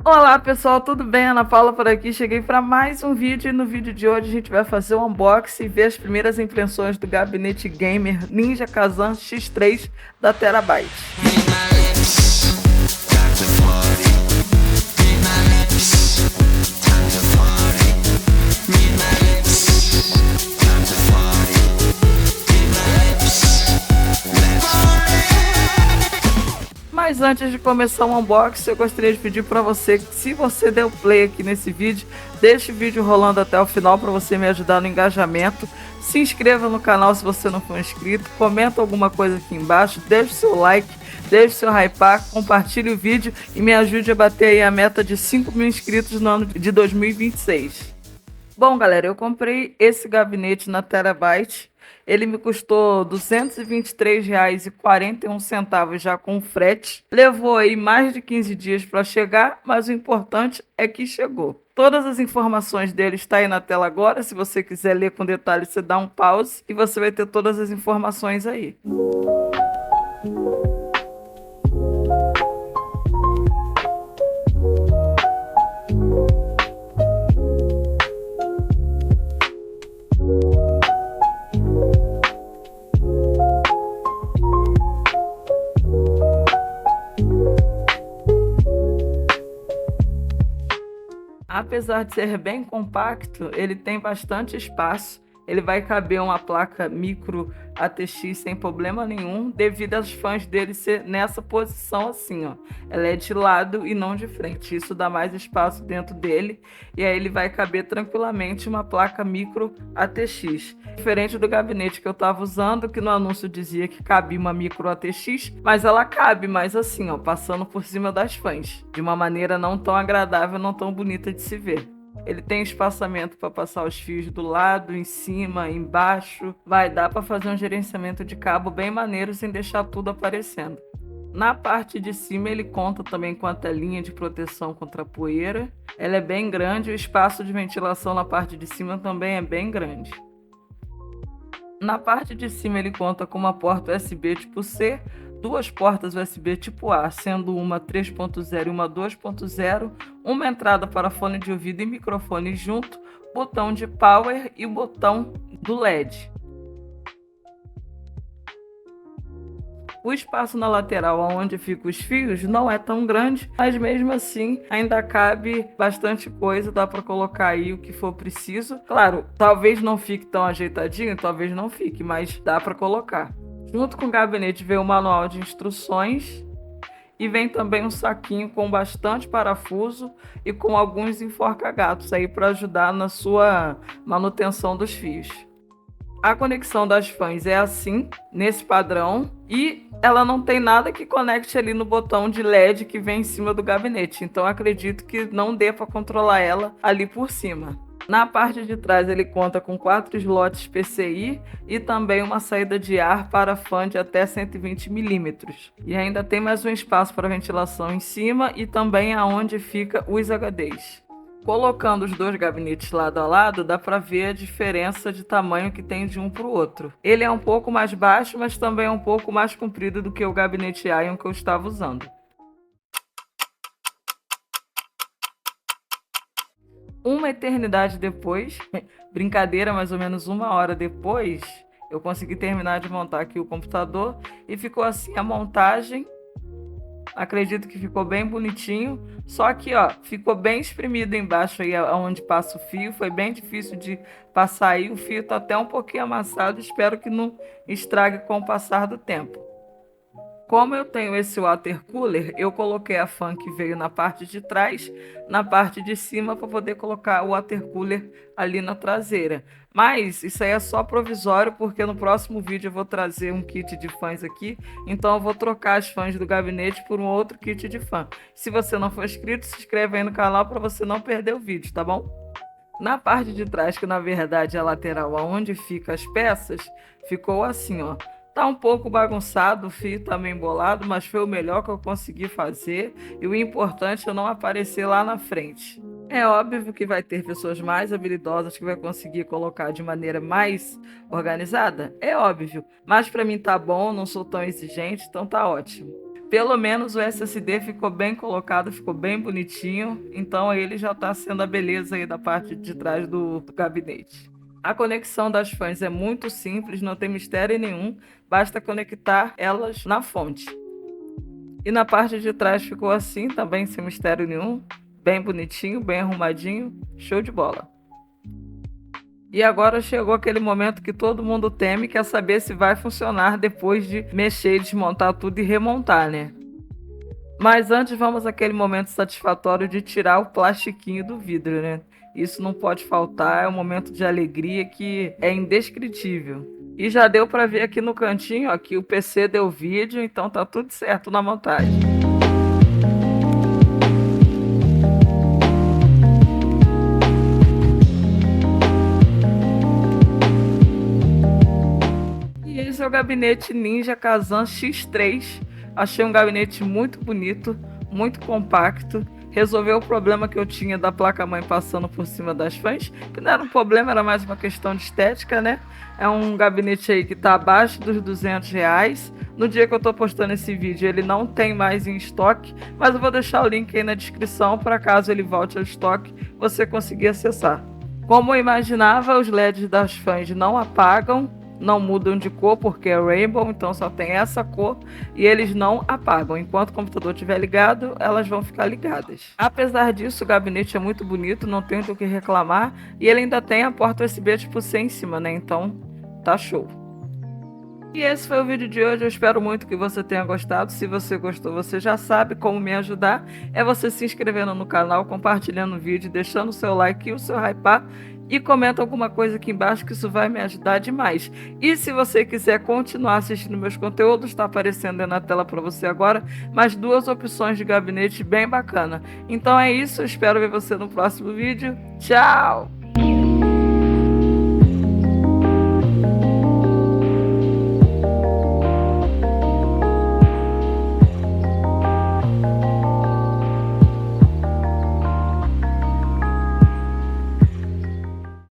Olá pessoal, tudo bem? Ana Paula por aqui. Cheguei para mais um vídeo e no vídeo de hoje a gente vai fazer um unboxing e ver as primeiras impressões do gabinete gamer Ninja Kazan X3 da Terabyte. Mas antes de começar o unboxing, eu gostaria de pedir para você que, se você deu play aqui nesse vídeo, deixe o vídeo rolando até o final para você me ajudar no engajamento. Se inscreva no canal se você não for inscrito, comenta alguma coisa aqui embaixo, deixe seu like, deixe seu hypar, compartilhe o vídeo e me ajude a bater aí a meta de 5.000 inscritos no ano de 2026. Bom, galera, eu comprei esse gabinete na Terabyte. Ele me custou R$ 223,41 já com frete. Levou aí mais de 15 dias para chegar, mas o importante é que chegou. Todas as informações dele estão aí na tela agora. Se você quiser ler com detalhes, você dá um pause e você vai ter todas as informações aí. Apesar de ser bem compacto, ele tem bastante espaço. Ele vai caber uma placa micro ATX sem problema nenhum, devido aos fãs dele ser nessa posição assim, ó. Ela é de lado e não de frente. Isso dá mais espaço dentro dele e aí ele vai caber tranquilamente uma placa micro ATX. Diferente do gabinete que eu estava usando, que no anúncio dizia que cabia uma micro ATX, mas ela cabe mais assim, ó, passando por cima das fãs, de uma maneira não tão agradável, não tão bonita de se ver. Ele tem espaçamento para passar os fios do lado, em cima, embaixo. Vai dar para fazer um gerenciamento de cabo bem maneiro sem deixar tudo aparecendo. Na parte de cima ele conta também com a telinha de proteção contra a poeira. Ela é bem grande, o espaço de ventilação na parte de cima também é bem grande. Na parte de cima ele conta com uma porta USB tipo C, duas portas USB tipo A, sendo uma 3.0 e uma 2.0, uma entrada para fone de ouvido e microfone junto, botão de power e o botão do LED. O espaço na lateral onde ficam os fios não é tão grande, mas mesmo assim ainda cabe bastante coisa, dá para colocar aí o que for preciso. Claro, talvez não fique tão ajeitadinho, talvez não fique, mas dá para colocar. Junto com o gabinete vem o manual de instruções e vem também um saquinho com bastante parafuso e com alguns enforca-gatos aí para ajudar na sua manutenção dos fios. A conexão das fãs é assim, nesse padrão, e ela não tem nada que conecte ali no botão de LED que vem em cima do gabinete, então acredito que não dê para controlar ela ali por cima. Na parte de trás ele conta com 4 slots PCI e também uma saída de ar para fã de até 120 milímetros. E ainda tem mais um espaço para ventilação em cima e também aonde fica os HDs. Colocando os dois gabinetes lado a lado, dá para ver a diferença de tamanho que tem de um para o outro. Ele é um pouco mais baixo, mas também é um pouco mais comprido do que o gabinete Ion que eu estava usando. Uma eternidade depois, brincadeira, mais ou menos 1 hora depois, eu consegui terminar de montar aqui o computador e ficou assim a montagem. Acredito que ficou bem bonitinho, só que ó, ficou bem espremido embaixo aí onde passa o fio, foi bem difícil de passar aí, o fio tá até um pouquinho amassado, espero que não estrague com o passar do tempo. Como eu tenho esse water cooler, eu coloquei a fan que veio na parte de trás, na parte de cima para poder colocar o water cooler ali na traseira. Mas isso aí é só provisório, porque no próximo vídeo eu vou trazer um kit de fãs aqui, então eu vou trocar as fãs do gabinete por um outro kit de fã. Se você não for inscrito, se inscreve aí no canal para você não perder o vídeo, tá bom? Na parte de trás, que na verdade é a lateral aonde fica as peças, ficou assim, ó. Tá um pouco bagunçado, o fio tá meio embolado, mas foi o melhor que eu consegui fazer e o importante é não aparecer lá na frente. É óbvio que vai ter pessoas mais habilidosas que vai conseguir colocar de maneira mais organizada, é óbvio, mas para mim tá bom, não sou tão exigente, então tá ótimo. Pelo menos o SSD ficou bem colocado, ficou bem bonitinho. Então ele já está sendo a beleza aí da parte de trás do gabinete. A conexão das fãs é muito simples, não tem mistério nenhum. Basta conectar elas na fonte. E na parte de trás ficou assim, também sem mistério nenhum. Bem bonitinho, bem arrumadinho. Show de bola. E agora chegou aquele momento que todo mundo teme, quer saber se vai funcionar depois de mexer, desmontar tudo e remontar, né? Mas antes vamos àquele momento satisfatório de tirar o plastiquinho do vidro, né? Isso não pode faltar, é um momento de alegria que é indescritível. E já deu para ver aqui no cantinho, ó, que o PC deu vídeo, então tá tudo certo na montagem. Esse é o gabinete Ninja Kazan X3. Achei um gabinete muito bonito, muito compacto. Resolveu o problema que eu tinha da placa-mãe passando por cima das fãs, que não era um problema, era mais uma questão de estética, né? É um gabinete aí que está abaixo dos R$ 200. No dia que eu estou postando esse vídeo, ele não tem mais em estoque, mas eu vou deixar o link aí na descrição para caso ele volte ao estoque, você conseguir acessar. Como eu imaginava, os LEDs das fãs não apagam, não mudam de cor porque é Rainbow, então só tem essa cor e eles não apagam. Enquanto o computador estiver ligado, elas vão ficar ligadas. Apesar disso, o gabinete é muito bonito, não tem do que reclamar e ele ainda tem a porta USB tipo C em cima, né? Então tá show. E esse foi o vídeo de hoje, eu espero muito que você tenha gostado. Se você gostou, você já sabe como me ajudar. É você se inscrevendo no canal, compartilhando o vídeo, deixando o seu like e o seu hypar. E comenta alguma coisa aqui embaixo que isso vai me ajudar demais. E se você quiser continuar assistindo meus conteúdos, está aparecendo aí na tela para você agora, mais 2 opções de gabinete bem bacana. Então é isso, espero ver você no próximo vídeo. Tchau!